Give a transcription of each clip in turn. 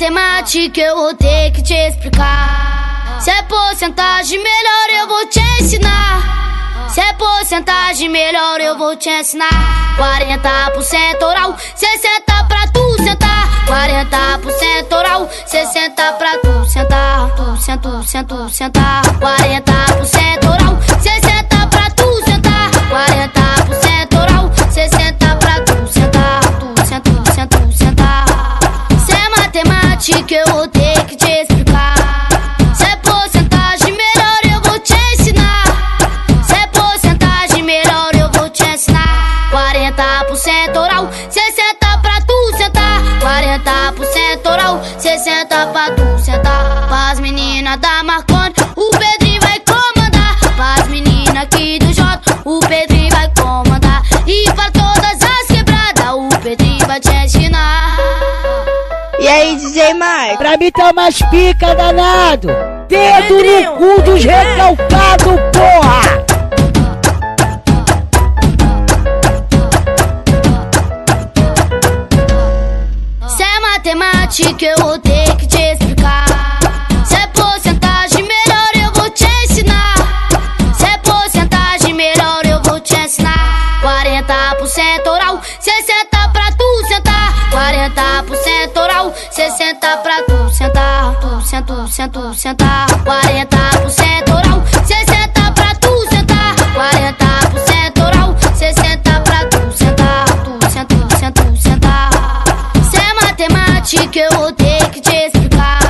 matemática eu vou ter que te explicar. Se é porcentagem melhor eu vou te ensinar. Se é porcentagem melhor eu vou te ensinar. 40% oral, 60 pra tu sentar. 40% oral, 60 pra tu sentar. Tu sentar. 40% oral, 60 pra tu sentar. 40% oral, 60 pra tu sentar. Tu sentar. Se é matemática eu vou ter que te explicar. Se é porcentagem melhor eu vou te ensinar. Se é porcentagem melhor eu vou te ensinar. 40% oral, 60 pra tu sentar. 40% oral, 60 pra tu sentar. Pras meninas da Marconi, o Pedrinho vai comandar. Pras meninas aqui do Jota, o Pedrinho vai comandar. E pra todas as quebradas, o Pedrinho vai te ensinar. E aí, DJ Mike? Pra mim tá umas pica danado. Dedo no cu dos recalcados, porra! Se é matemática eu vou ter que te explicar. Se é porcentagem melhor eu vou te ensinar. Se é porcentagem melhor eu vou te ensinar. 40% oral, 60 pra tu sentar. 40% oral, 60 pra tu sentar. Tu sentar. 40% oral, 60 pra tu sentar. 40% oral, 60 pra tu sentar. Tu sentar. Se é matemática eu vou ter que te explicar.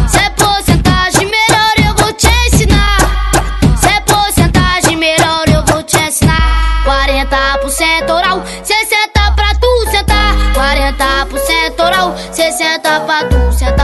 Se é porcentagem melhor eu vou te ensinar. Se é porcentagem melhor eu vou te ensinar. 40% oral, 60 pra tu sentar. 40% oral, 60 pra tu sentar.